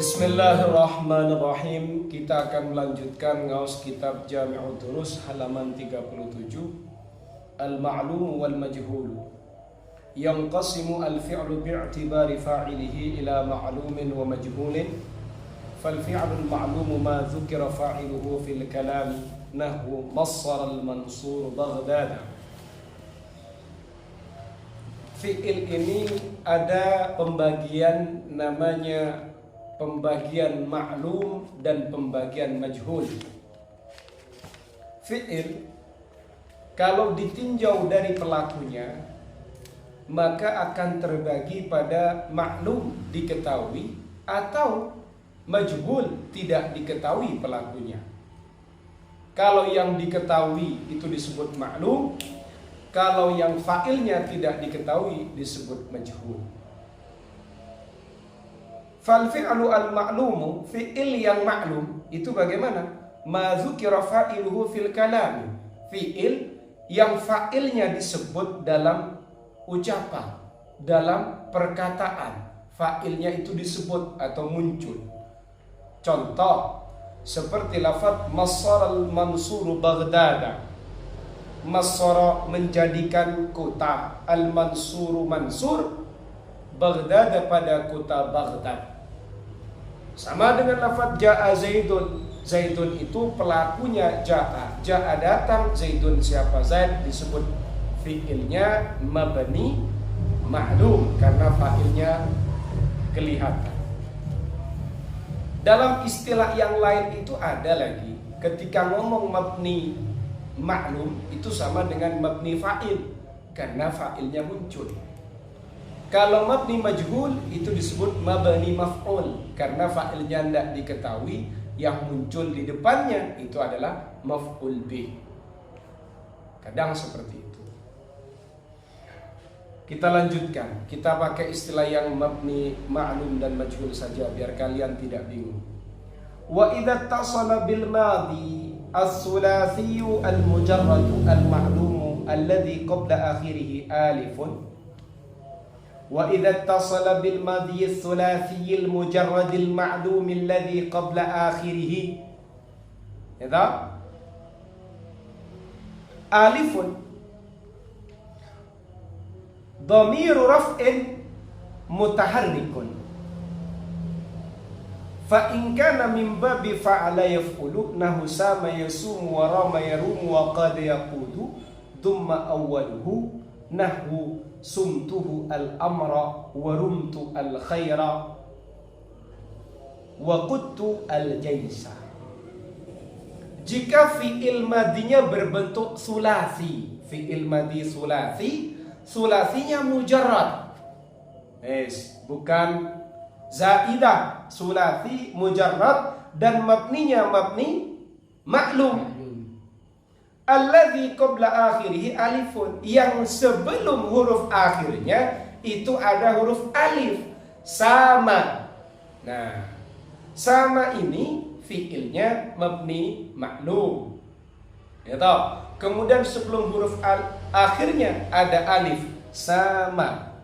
Bismillahirrahmanirrahim. Kita akan melanjutkan ngaus kitab Jami'ud Durus halaman 37. Al-ma'lum wal majhul. Yanqasimu al-fi'lu bi'tibari fa'ilihi ila ma'lumin wa majhulin. Fal-fi'lu al-ma'lumu ma dhukira fa'iluhu fil kalami nahwu massara al-mansur Baghdad. Fi'il ini ada pembagian namanya pembagian ma'lum dan pembagian majhul. Fi'il kalau ditinjau dari pelakunya maka akan terbagi pada ma'lum diketahui atau majhul tidak diketahui pelakunya. Kalau yang diketahui itu disebut ma'lum, kalau yang fa'ilnya tidak diketahui disebut majhul. Fal fi'lu al-ma'lumu, fi'il yang ma'lum itu bagaimana? Ma dzukira fa'iluhu fil kalam. Fi'il yang fa'ilnya disebut dalam ucapan, dalam perkataan. Fa'ilnya itu disebut atau muncul. Contoh seperti lafaz massara al-mansur Baghdad. Massara menjadikan kota, al-mansuru mansur, Baghdad pada kota Baghdad. Sama dengan lafaz ja'a Zaidun. Zaidun itu pelakunya ja'a. Ja'a datang, Zaidun siapa? Zaid disebut fi'ilnya mabni ma'lum karena fa'ilnya kelihatan. Dalam istilah yang lain itu ada lagi. Ketika ngomong mabni ma'lum itu sama dengan mabni fa'il karena fa'ilnya muncul. Kalau mabni majhul itu disebut mabni maf'ul karena fa'ilnya tidak diketahui, yang muncul di depannya itu adalah maf'ul bih. Kadang seperti itu. Kita lanjutkan. Kita pakai istilah yang mabni ma'lum dan majhul saja biar kalian tidak bingung. Wa idza tasala bil madhi as-sulatsi al-mujarrad al-ma'lum alladhi qabla akhirih alifun. وإذا اتصل بالماضي الثلاثي المجرد المعلوم الذي قبل آخره إذا ألف ضمير رفع متحرك فإن كان من باب فعل يفعل نحو سام يصوم ورام يروم وقاد يقود ثم أوله نحو sumtuhu al-amra wa rumtu al-khaira wa quttu al-jaisa. Jika fi'il madinya berbentuk sulasi, fi'il madi sulasi, sulasinya mujarrad, bukan zaidah, sulasi mujarrad dan mabninya mabni ma'lum. Alladzi qabla akhirih alifun, yang sebelum huruf akhirnya itu ada huruf alif. Sama. Nah, sama ini fiilnya mabni ma'lum. Ya toh? Kemudian sebelum huruf akhirnya ada alif. Sama.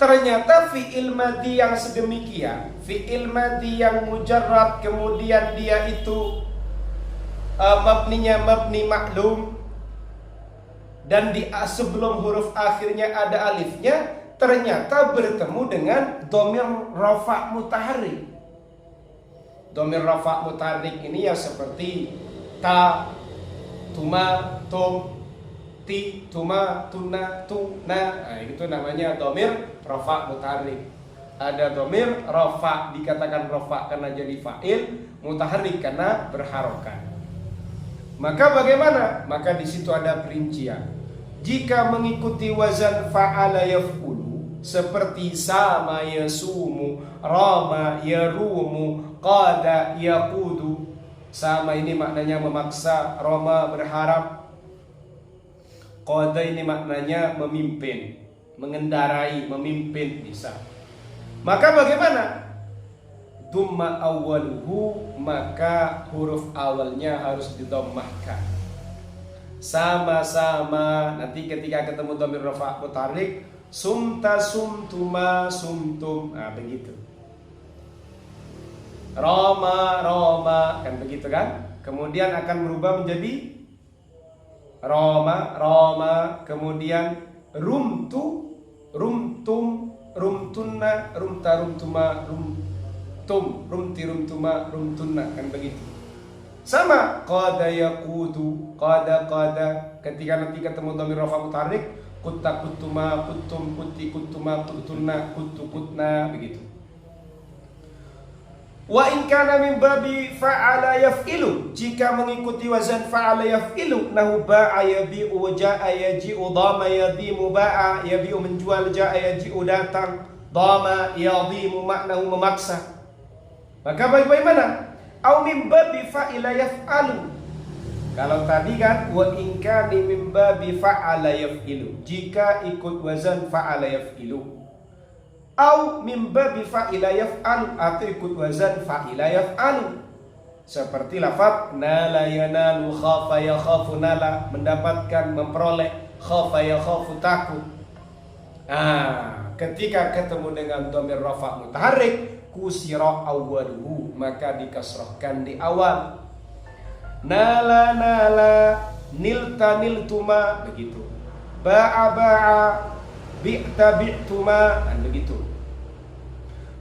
Ternyata fiil madi yang sedemikian, fiil madi yang mujarrad kemudian dia itu mabninya mabni maklum dan di sebelum huruf akhirnya ada alifnya, ternyata bertemu dengan dhamir rafa' mutaharrik. Dhamir rafa' mutaharrik ini ya seperti ta, tuma, tum, ti, tuma, tuna, tuna. Nah, itu namanya dhamir rafa' mutaharrik. Ada dhamir rafa' dikatakan rafa' karena jadi fa'il, mutaharrik karena berharokat. Maka bagaimana? Maka di situ ada perincian. Jika mengikuti wazan fa'ala yaf'ulu seperti sama yasumu, rama yarumu, qada yaqudu. Sama ini maknanya memaksa, rama berharap, qada ini maknanya memimpin, mengendarai, memimpin bisa. Maka bagaimana? Dumma awwaluhu, maka huruf awalnya harus didommahkan. Sama-sama nanti ketika ketemu dhamir rafa' mutaharrik, sumta sumtuma sumtum. Nah, begitu. Roma, kan begitu kan? Kemudian akan berubah menjadi Roma, kemudian rumtu, rumtum, rumtunna, rumta, rumtuma, rumtum, rumti, rumtuma, rumtunna, kan begitu. Sama qada yaqudu, qada, ketika nanti ketemu dhamir rafa mutaharrik, kutta, kuttuma, kuttum, kutti, kuttuma, kuttunna, kuttu, kutna, begitu. Wa in kana min babi fa'ala yaf'ilu, jika mengikuti wazan fa'ala yaf'ilu, nahu ba'a yabi'u wa ja'a yaji'u, dama yadimu ba'a yabi'u menjual, ja'a yaji'u datang, dama yadimu maknahu memaksa. Maka bagaimana? Au min babi fa'ila yaf'alu. Kalau tadi kan wa in kana min babi fa'ala yaf'ilu, jika ikut wazan fa'ala yaf'ilu. Au min babi fa'ila yaf'alu, atau ikut wazan fa'ila yaf'alu. Seperti lafaz nala yanalu, khafa yakhafu, nala mendapatkan, memperoleh, khafa yakhafu takut. Ketika ketemu dengan dhamir rafa mutaharrik, kusira awwaluhu, maka dikasrahkan di awal. Nala, nilta, niltuma, begitu. Ba'a, bi'ta, bi'tuma, dan begitu.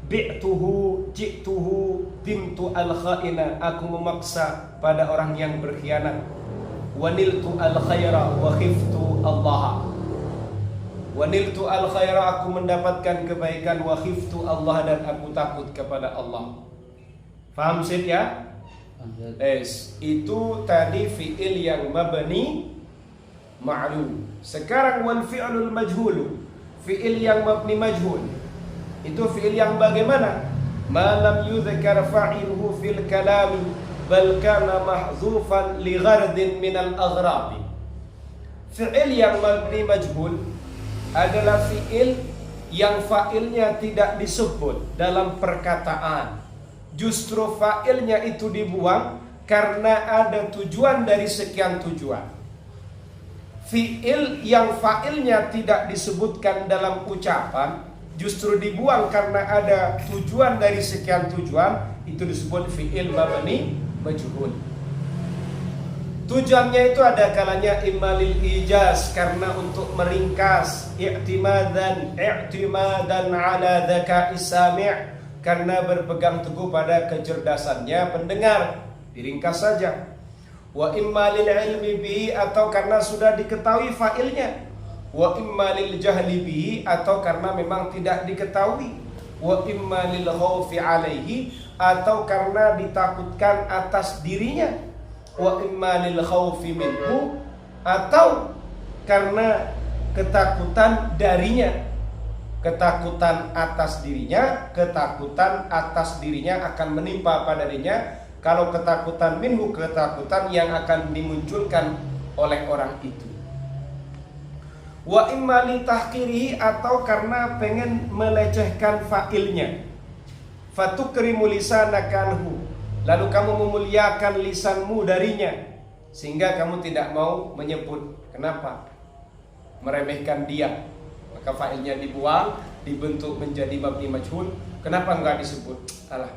Bi'tuhu, ji'tuhu, dimtu al-kha'ina, aku memaksa pada orang yang berkhianat. Waniltu al-khaira, wa khiftu Allah. Waniltu al-khaira, aku mendapatkan kebaikan, wa khiftu Allah, dan aku takut kepada Allah. Faham sih ya? Itu tadi fi'il yang mabni ma'lum. Sekarang wal fi'lul majhul, fi'il yang mabni majhul. Itu fi'il yang bagaimana? Ma lam yudhkar fa'iluhu fil kalami bal kana mahzufan li ghardin min al-aghrab. Fi'il yang mabni majhul adalah fi'il yang fa'ilnya tidak disebut dalam perkataan. Justru fa'ilnya itu dibuang karena ada tujuan dari sekian tujuan. Fi'il yang fa'ilnya tidak disebutkan dalam ucapan justru dibuang karena ada tujuan dari sekian tujuan, itu disebut fi'il mabni majhul. Tujuannya itu ada kalanya imma lil ijaz, karena untuk meringkas, i'timadan ala dzaka'is sami', karena berpegang teguh pada kecerdasannya pendengar, diringkas saja. Wa imma lil ilmi bihi, atau karena sudah diketahui fa'ilnya. Wa imma lil jahli bihi, atau karena memang tidak diketahui. Wa imma lil khaufi alaihi, atau karena ditakutkan atas dirinya. Wa imma lil khaufi minhu, atau karena ketakutan darinya. Ketakutan atas dirinya, ketakutan atas dirinya akan menimpa pada dirinya. Kalau ketakutan minhu, ketakutan yang akan dimunculkan oleh orang itu. Wa imma li tahqirihi, atau karena pengen melecehkan fa'ilnya. Fatukrimu lisanaka anhu, lalu kamu memuliakan lisanmu darinya, sehingga kamu tidak mau menyebut. Kenapa? Meremehkan dia. Maka fa'ilnya dibuang, dibentuk menjadi mabni majhul. Kenapa enggak disebut? Alah,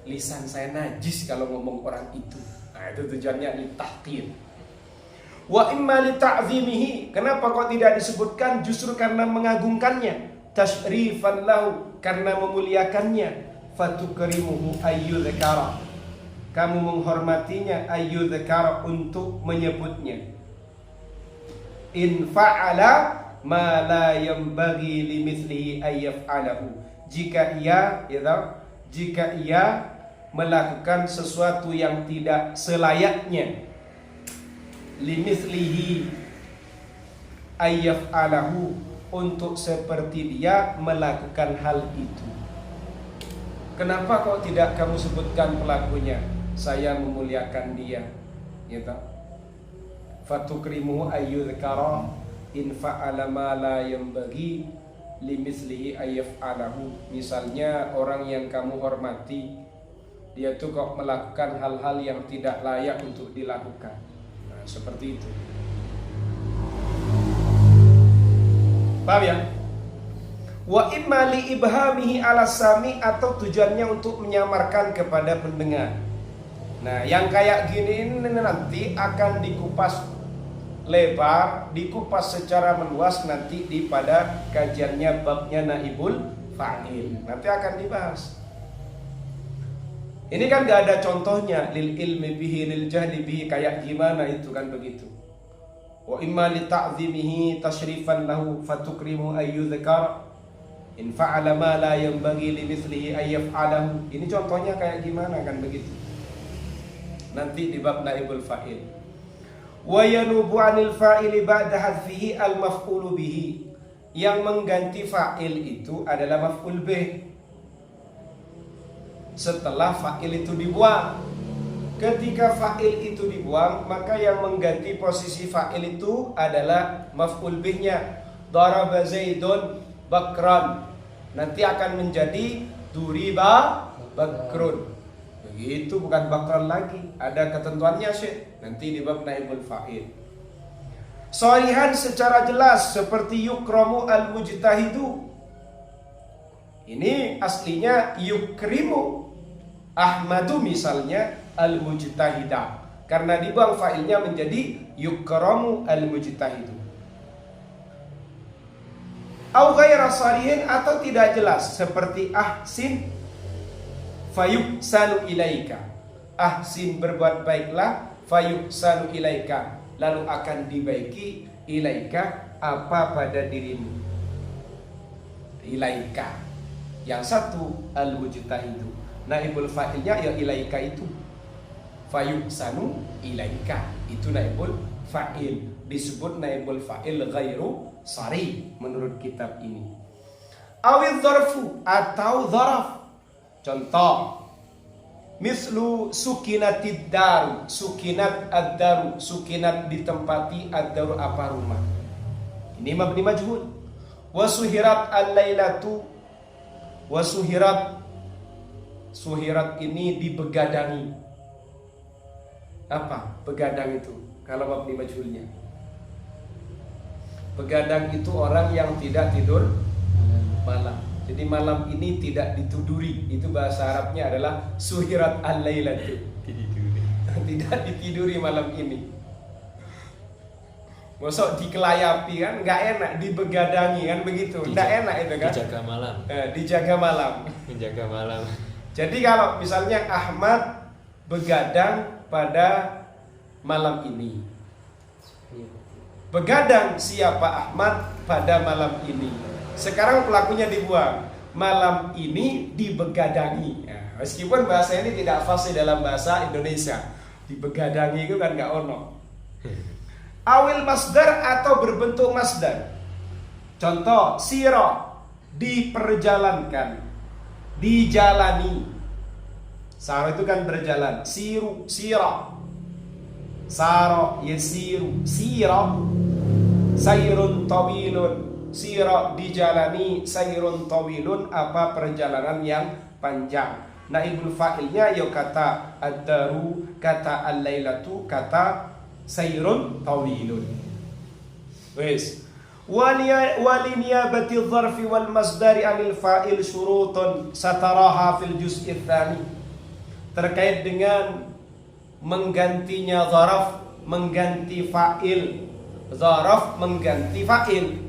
lisan saya najis kalau ngomong orang itu. Nah, itu tujuannya li tahqir. Wa imma li ta'zimihi, kenapa kok tidak disebutkan? Justru karena mengagungkannya. Tasyrifan lahu, karena memuliakannya. Fatukrimuhu ayyudzkara, kamu menghormatinya, ayyudzkara, untuk menyebutnya. In fa'ala ma la yanbaghi limithlihi ayyaf'alahu, jika ia melakukan sesuatu yang tidak selayaknya, limithlihi ayyaf'alahu, untuk seperti dia melakukan hal itu. Kenapa kok tidak kamu sebutkan pelakunya? Saya memuliakan dia, gitu. Fatukrimuhu ayyudzkara in fa'ala ma la yanbaghi limithlihi ayyaf'alahu. Misalnya orang yang kamu hormati, dia tuh kok melakukan hal-hal yang tidak layak untuk dilakukan. Nah, seperti itu. Paham ya? Wa imma li ibhamihi ala sami, atau tujuannya untuk menyamarkan kepada pendengar. Nah, yang kayak gini ini nanti akan dikupas lebar, dikupas secara meluas nanti di pada kajiannya babnya naibul fa'il. Nanti akan dibahas. Ini kan gak ada contohnya, lil ilmi bihi lil jahli bihi, kayak gimana itu kan begitu. Wa imma li ta'zimihi tashrifan lahu fatukrimu ayyudzkar in fa'ala ma la yanbaghi li mithlihi ay yaf'alahu. Ini contohnya kayak gimana kan begitu. Nanti di bab naibul fa'il. Wa yanubu 'anil fa'ili ba'da hadfihi al maf'ulu bihi. Yang mengganti fa'il itu adalah maf'ul bih. Setelah fa'il itu dibuang. Ketika fa'il itu dibuang, maka yang mengganti posisi fa'il itu adalah maf'ul bihnya. Daraba Zaidun Bakran, nanti akan menjadi duriba bakrun. Begitu, bukan bakran lagi. Ada ketentuannya Syekh. Nanti di bab naibul fa'il. Sharihan secara jelas seperti yukramu al-mujtahidu. Ini aslinya yukrimu Ahmadu misalnya al-mujtahida. Karena dibuang fa'ilnya menjadi yukramu al-mujtahidu. Au ghaira sharihin, atau tidak jelas seperti ahsin fayuhsanu ilaika. Ahsin berbuat baiklah, fayuhsanu ilaika, lalu akan dibaiki, ilaika apa pada dirimu. Ilaika. Yang satu al-mujtahidu. Naibul fa'ilnya ya ilaika itu. Fayuhsanu ilaika. Itu naibul fa'il. Disebut naibul fa'il ghairu sari menurut kitab ini. Awil dzarfu, atau dzaraf. Contoh, mislu sukinatid daru, sukinat ad-daru, sukinat ditempati, ad-daru apa rumah. Ini mabni majhul. Wasuhirat al-lailatu, wasuhirat, suhirat ini dibegadangi. Apa begadang itu kalau mabni majhulnya? Begadang itu orang yang tidak tidur malam. Jadi malam ini tidak ditiduri. Itu bahasa Arabnya adalah suhirat al-lailatu. Tidak ditiduri malam ini. Mosok dikelayapi kan nggak enak, dibegadangi kan begitu. Nggak enak itu kan. Dijaga malam. Dijaga malam. Menjaga malam. Jadi kalau misalnya Ahmad begadang pada malam ini. Begadang siapa Ahmad pada malam ini. Sekarang pelakunya dibuang. Malam ini dibegadangi. Ya, meskipun bahasa ini tidak fasih dalam bahasa Indonesia. Dibegadangi itu kan nggak ono. Awil masdar, atau berbentuk masdar. Contoh, siro, diperjalankan, dijalani. Saro itu kan berjalan. Siru, siro. Saro, yasiru, siro. Sayrun tawilun, siro dijalani, sayrun tawilun apa perjalanan yang panjang. Naibul fa'ilnya ya kata ad-daru, kata al-lailatu, kata sayrun tawilun. Wes. Waliniyabati dzarfi wal masdari anil fa'il syurutun sataraha fil juz'i tsani. Terkait dengan menggantinya dzaraf mengganti fa'il, dzaraf mengganti fa'il,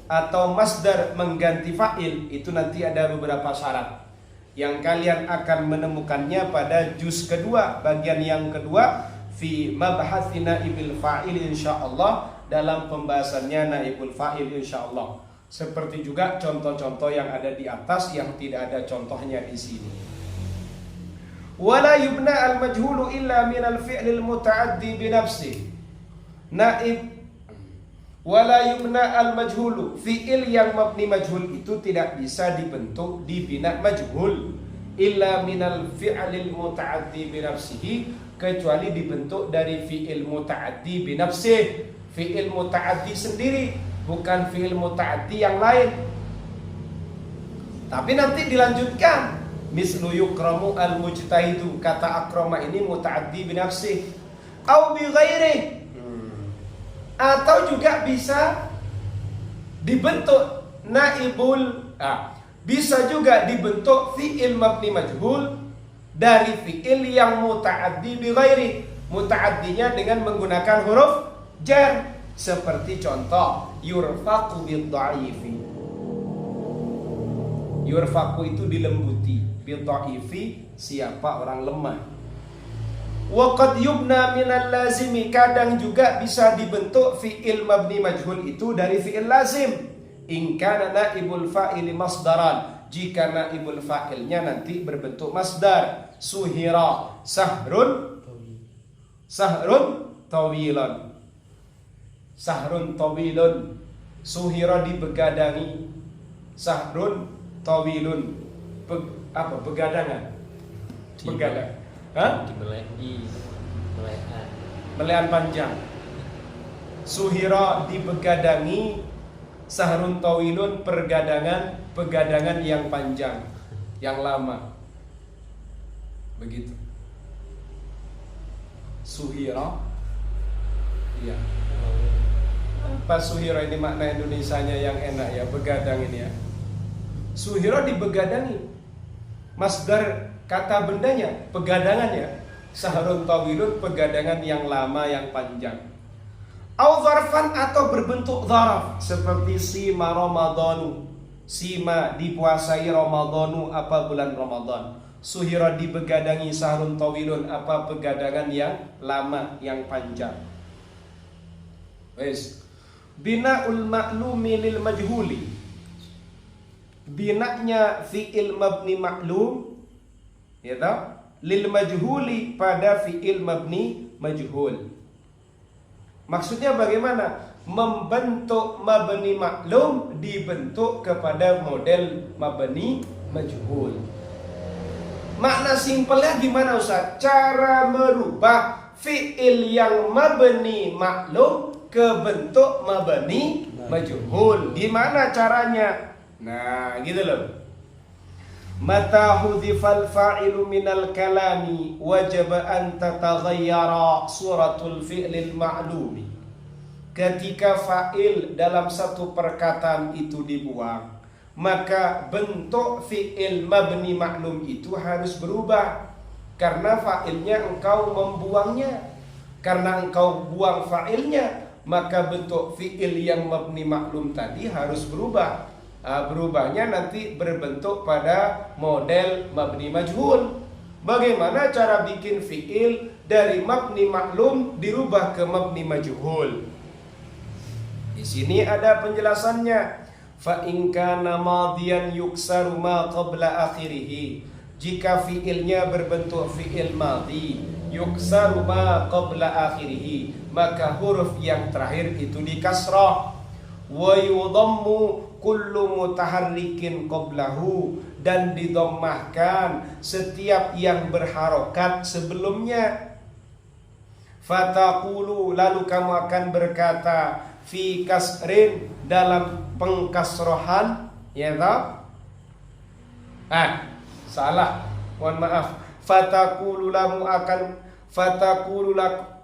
atau masdar mengganti fa'il, itu nanti ada beberapa syarat yang kalian akan menemukannya pada juz kedua, bagian yang kedua, fi mabhathi naibil fa'il insyaallah, dalam pembahasannya naibul fa'il insyaallah. Seperti juga contoh-contoh yang ada di atas yang tidak ada contohnya di sini. Wala yubna al-majhulu illa min al-fi'lil muta'addi bi nafsihi. Naib wala yubna al-majhulu, fi'il yang mabni majhul itu tidak bisa dibentuk dibina majhul illa minal fi'lil muta'addi bi nafsihi, kecuali dibentuk dari fi'il muta'addi bi nafsihi, fi'il muta'addi sendiri, bukan fi'il muta'addi yang lain. Tapi nanti dilanjutkan, mislu yukramu al-mujtahidu, kata akrama ini muta'addi bi nafsihi au bi ghairihi. Atau juga bisa dibentuk naibul Bisa juga dibentuk fi'il mabni majhul dari fi'il yang muta'addi bi ghairi. Muta'addinya dengan menggunakan huruf jar. Seperti contoh yurfaqu bid dha'ifi. Yurfaqu itu dilembuti, bid dha'ifi siapa orang lemah. Wa qad yubna minal lazimi, kadang juga bisa dibentuk fi'il mabni majhul itu dari fi'il lazim. In kana naibul fa'ili masdaran, jika naibul fa'ilnya nanti berbentuk masdar. Suhira sahrun tawilan. Sahrun tawilun. Suhira dibegadangi. Sahrun tawilun. Begadangan. Begadang. Melean panjang. Suhira dibegadangi. Sahrun tawilun pegadangan yang panjang, yang lama. Begitu. Suhira. Iya. Apa suhira ini makna Indonesianya yang enak ya, begadang ini ya. Suhira dibegadangi. Masdar kata bendanya, pegadangan ya. Sahrun tawilun pegadangan yang lama, yang panjang. Au zarfan atau berbentuk zaraf seperti sima ramadhanu. Sima dipuasai ramadhanu, apa bulan Ramadan. Suhira dibegadangi sahrun tawilun, apa pegadangan yang lama, yang panjang. Wes. Bina'ul ma'lumi lil majhuli. Bina'nya fi'il mabni ma'lum, ya tahu? Lil majhuli pada fi'il mabni majhul. Maksudnya bagaimana? Membentuk mabni maklum dibentuk kepada model mabni majhul. Makna simpelnya gimana Ustaz? Cara merubah fi'il yang mabni maklum ke bentuk mabni majhul. Gimana caranya? Nah, gitu loh. Mata hudhifal fa'ilu minal kalami wajib an tataghayyara suratul fi'lil ma'lumi. Ketika fa'il dalam satu perkataan itu dibuang, maka bentuk fi'il mabni ma'lum itu harus berubah. Karena fa'ilnya engkau membuangnya. Karena engkau buang fa'ilnya, maka bentuk fi'il yang mabni ma'lum tadi harus berubah. Berubahnya nanti berbentuk pada model mabni majhul. Bagaimana cara bikin fi'il dari mabni maklum dirubah ke mabni majhul? Di sini ada penjelasannya. Fa in kana madiyan yuksaru ma qabla akhirih. Jika fi'ilnya berbentuk fi'il madhi, yuksaru ma qabla akhirih, maka huruf yang terakhir itu dikasrah. Wa yudammu kullu mutaharrikin qablahu, dan didommahkan setiap yang berharokat sebelumnya. Fataqulu, lalu kamu akan berkata, fi kasrin, dalam pengkasrohan, ya toh? Salah, mohon maaf. Fataqulu lamu akan fataqulu lak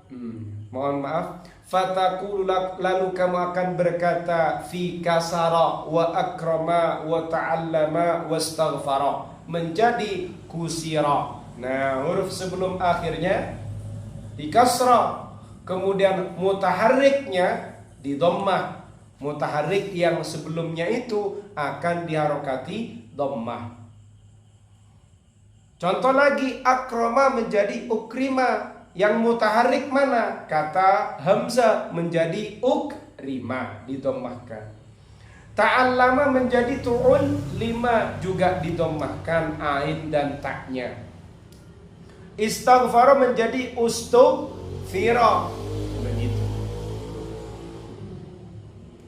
mohon maaf. Fataqulu lalu kamu akan berkata fi kasara wa akrama wa ta'allama wa astaghfara, menjadi kusira. Nah, huruf sebelum akhirnya di kasra, kemudian mutaharriknya di dhammah. Mutaharrik yang sebelumnya itu akan diharokati dhammah. Contoh lagi, akrama menjadi ukrima. Yang mutaharrik mana? Kata hamzah menjadi ukrima, didommahkan. Ta'allama menjadi tu'ul lima, juga didommahkan ain dan taknya. Istaghfara menjadi ustughfira. Begitu.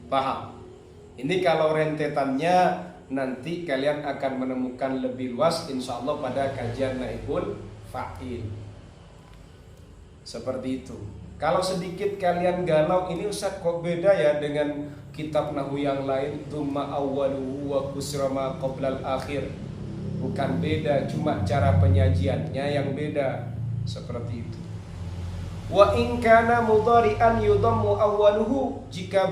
Paham? Ini kalau rentetannya nanti kalian akan menemukan lebih luas insyaallah pada kajian naibul fa'il. Seperti itu. Kalau sedikit kalian galau, ini Ustaz kok beda ya dengan kitab nahwu yang lain, tsumma awwaluhu wa kusra ma qablal akhir. Bukan beda, cuma cara penyajiannya yang beda. Seperti itu. Wa in kana mudhari'an yudammu awwaluhu, jika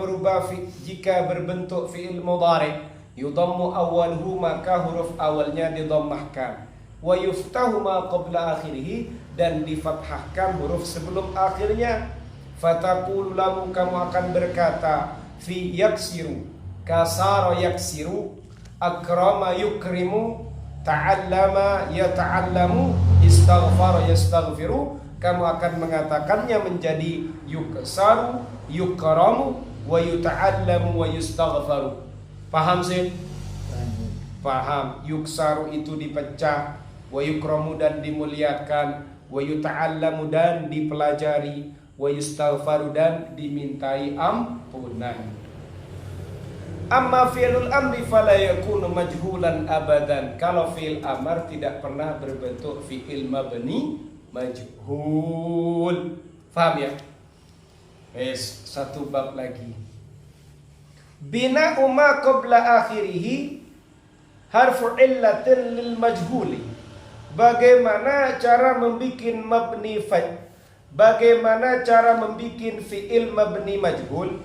berbentuk fi'il mudhari' Yudhammu awwaluhu, maka huruf awalnya didammahkan. Wa yuftahu ma qabla akhirih, dan difathahkan huruf sebelum akhirnya. Fataqulu lahu, kamu akan berkata, fi yaksiru, kasara yaksiru, akrama yukrimu, ta'allama yata'allamu, istaghfara yastaghfiru. Kamu akan mengatakannya menjadi yuksaru, yukramu, wa yuta'allamu, wa yustaghfaru. Paham sih? Paham. Yuksaru itu dipecah, wa yukramu dan dimuliakan, wa yuta'allamu dan dipelajari, wa yustaghfaru dan dimintai ampunan. Amma fi'lul amri fala yakunu majhulan abadan. Kalau fi'il amar tidak pernah berbentuk fi'il mabni majhul. Faham ya? Satu bab lagi. Bina ma qabla akhirih harfu illatin lil majhuli. Bagaimana cara membikin mabni fa'il? Bagaimana cara membikin fi'il mabni majhul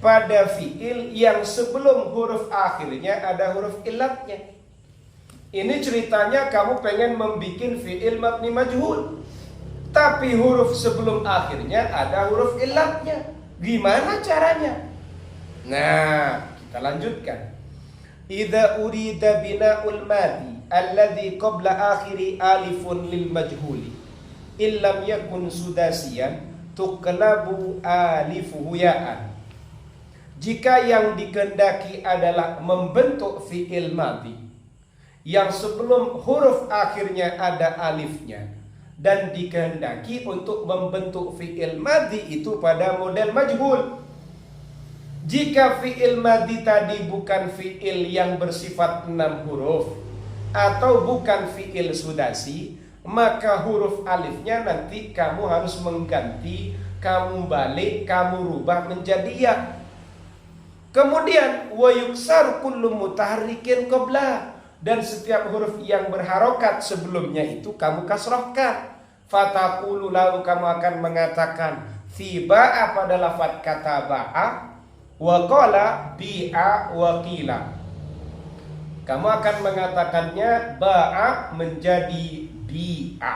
pada fi'il yang sebelum huruf akhirnya ada huruf illatnya? Ini ceritanya kamu pengen membikin fi'il mabni majhul, tapi huruf sebelum akhirnya ada huruf illatnya. Gimana caranya? Nah, kita lanjutkan. Idza urida bina'ul madi alladhi qabla akhiri alifun lil majhuli illam yakun sudasiyan tuqlabu alifuhu ya'an. Jika yang dikehendaki adalah membentuk fi'il madi yang sebelum huruf akhirnya ada alifnya, dan dikehendaki untuk membentuk fi'il madi itu pada model majhul. Jika fi'il madi tadi bukan fi'il yang bersifat 6 huruf atau bukan fi'il sudasi, maka huruf alifnya nanti kamu harus mengganti, kamu balik, kamu rubah menjadi ya. Kemudian wa yuksar kullu mutaharrikin qabla, dan setiap huruf yang berharokat sebelumnya itu kamu kasrohkan. Fataqulu, lalu kamu akan mengatakan fi ba'a pada lafaz kata ba'a, wa qala bi'a wa qila. Kamu akan mengatakannya ba'a menjadi bi'a.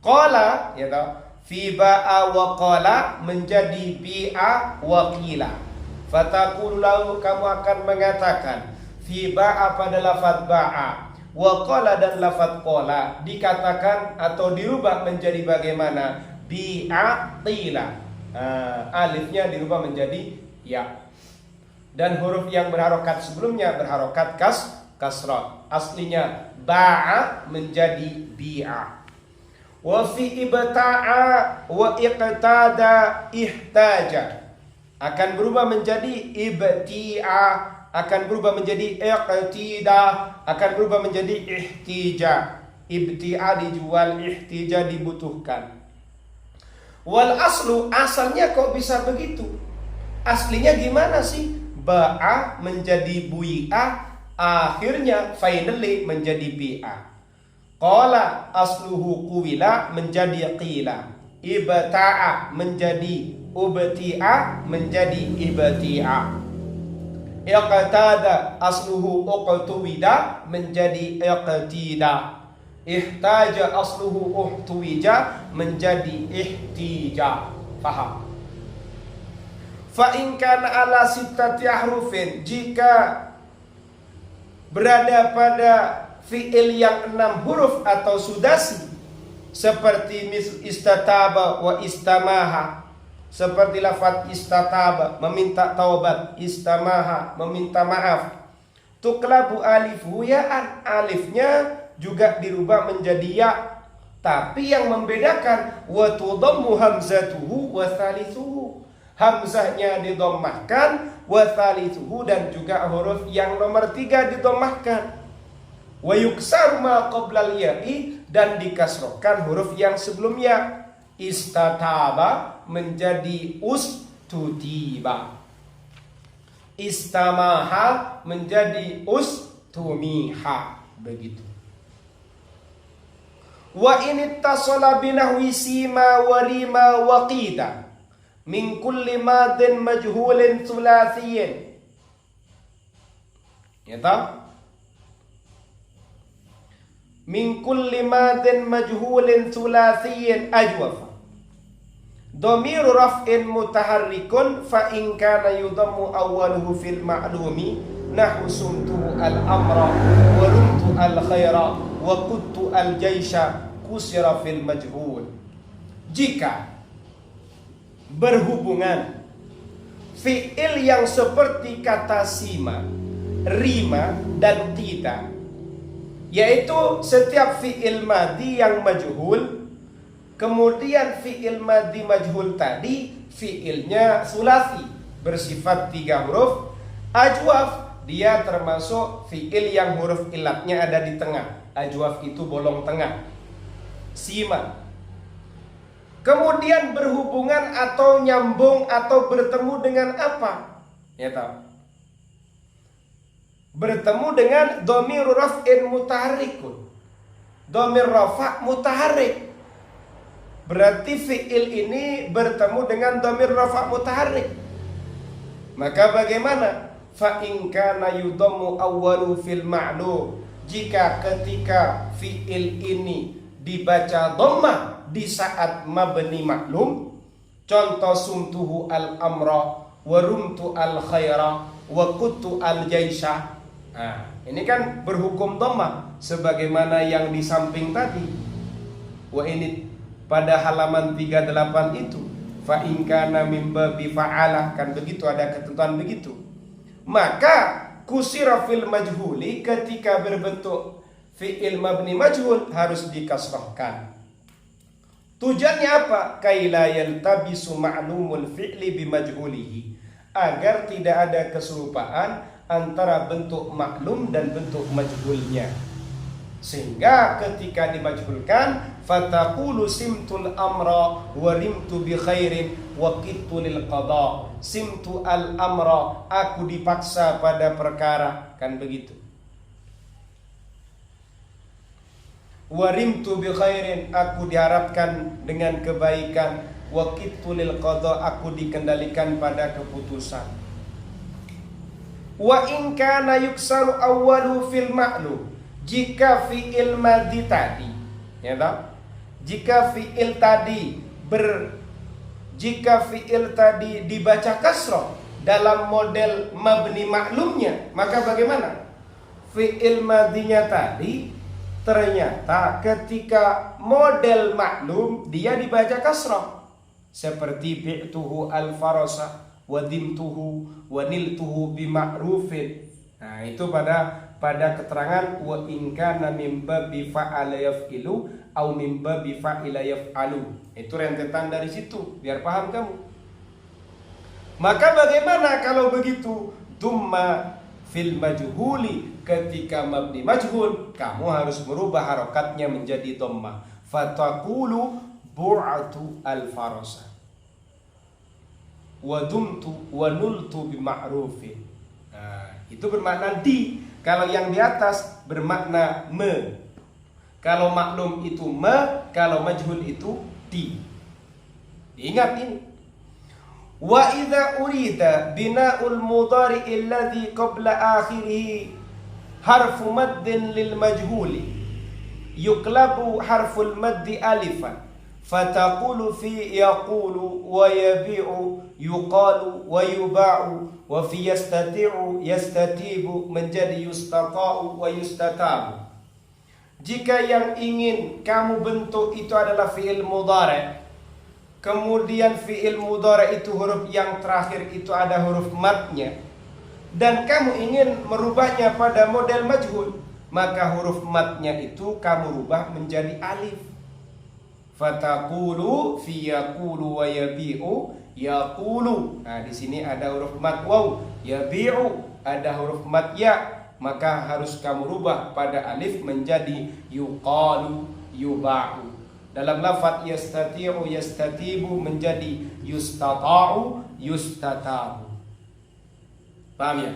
Qala, ya tahu, fi ba'a wa qala menjadi bi'a wa qila. Fataqulu, lalu kamu akan mengatakan fi ba'a pada lafaz ba'a, wa qala dan lafaz qala dikatakan atau dirubah menjadi bagaimana? Bi'a qila. Alifnya dirubah menjadi ya, dan huruf yang berharokat sebelumnya berharokat kasrah. Aslinya ba'a menjadi bi'a. Wa fi ibta'a wa iqtada ihtaja akan berubah menjadi ibti'a, akan berubah menjadi iqtida, akan berubah menjadi ihtija. Ibti'a dijual, ihtija dibutuhkan. Wal aslu, asalnya kok bisa begitu? Aslinya gimana sih? Ba'a menjadi bui'a, akhirnya finally menjadi bi'a. Qala asluhu quwila menjadi qila. Ibta'a menjadi ubti'a menjadi ibti'a. Iqtada asluhu uqtuwida menjadi iqtida. Ihtaja asluhu uhtuwija menjadi ihtija. Faham? Fa in kana ala sittati ahrufin, jika berada pada fi'il yang 6 huruf atau sudasi, seperti istataba wa istamaha, seperti lafaz istataba meminta taubat, istamaha meminta maaf. Tuqlabu alifu ya'an, alifnya juga dirubah menjadi ya, tapi yang membedakan wa tudammu hamzatuhu wa thalithuhu, hamzahnya didommahkan, wa thalithuhu dan juga huruf yang nomor 3 didommahkan. Wa yuksaru ma qabla al-ya'i, dan dikasrohkan huruf yang sebelumnya. Istataba menjadi ustutiba. Istamaha menjadi ustumiha. Begitu. Wa in ittasala binahwi sima wa rima wa qida min kulli madin majhulin thulathiyin. Ya tahu? Min kulli madin majhulin thulathiyin ajwafa. Dhamiru raf'in mutaharrikun fa in kana yudammu awwaluhu fil ma'lumi nahu sumtuhu al-amra wa rumtu al-khaira wa quttu al-jaisha kusira fil majhul. Jika berhubungan fi'il yang seperti kata sima, rima dan tidak, yaitu setiap fi'il madhi yang majhul, kemudian fi'il madhi majhul tadi fi'ilnya sulasi, bersifat 3 huruf, ajwaf, dia termasuk fi'il yang huruf ilatnya ada di tengah. Ajwaf itu bolong tengah. Sima. Kemudian berhubungan atau nyambung atau bertemu dengan apa? Ya tahu. Bertemu dengan dhamir raf'in mutaharrikun. Dhamir rafa' mutaharrik. Berarti fi'il ini bertemu dengan dhamir rafa' mutaharrik. Maka bagaimana? Fa in kana yudammu awwalu fil ma'lum. Jika ketika fi'il ini dibaca dhammah di saat mabni maklum, contoh sumtuhu al-amra wa rumtu al-khaira wa quttu al-jaisha. Nah, ini kan berhukum dhammah sebagaimana yang di samping tadi. Wa ini pada halaman 38 itu fa in kana min babi fa'ala, kan begitu, ada ketentuan begitu. Maka kusira fil majhuli, ketika berbentuk fi'il mabni majhul harus dikasrahkan. Tujuannya apa? Kaila yaltabisu ma'lumul fi'li bimajhulihi, agar tidak ada keserupaan antara bentuk maklum dan bentuk majhulnya. Sehingga ketika dimajhulkan, fataqulu simtul amra wa rimtu bi khairin wa qittu lil qada. Simtu al amra, aku dipaksa pada perkara, kan begitu. Wa rimtu bi khairin, aku diharapkan dengan kebaikan. Wa qittu lil qada, aku dikendalikan pada keputusan. Wa in kana yuksaru awwalu fil ma'lum, jika fi'il madhi tadi, ya tahu? Jika fi'il tadi dibaca kasrah dalam model mabni maklumnya, maka bagaimana? Fi'il madhinya tadi ternyata ketika model maklum dia dibaca kasrah, seperti bi'tuhu al-farasa wa dimtuhu wa niltuhu bima'rufin. Nah, itu pada keterangan wa in kana mim babi fa'ala yaf'ilu au mim babi fa'ila yaf'alu. Itu rentetan dari situ biar paham kamu. Maka bagaimana kalau begitu? Dumma fil majhuli, ketika mabni majhul kamu harus merubah harokatnya menjadi dhammah. Fataqulu bu'atu al-farasa wa dumtu wa nultu bima'rufin. Nah, itu bermakna di. Kalau yang di atas bermakna me. Kalau maklum itu me, kalau majhul itu di. Ingat ini. Wa idza urida bina'ul mudhari alladhi qabla akhirih harfu maddin lil majhuli yuqlabu harful maddi alifan. Fataqulu fi yaqulu wa yabi'u yuqalu wa yuba'u wa fi yastati'u yastatibu menjadi yustata'u wa yustatabu. Jika yang ingin kamu bentuk itu adalah fi'il mudhari', kemudian fi'il mudhari' itu huruf yang terakhir itu ada huruf matnya, dan kamu ingin merubahnya pada model majhul, maka huruf matnya itu kamu rubah menjadi alif. Fataqulu fi yaqulu wa yabi'u yaqulu. Nah, di sini ada huruf mat waw, yabi'u ada huruf mat ya, maka harus kamu rubah pada alif menjadi yuqalu yuba'u. Dalam lafaz yastati'u yastatibu menjadi yustata'u yustatabu. Paham ya?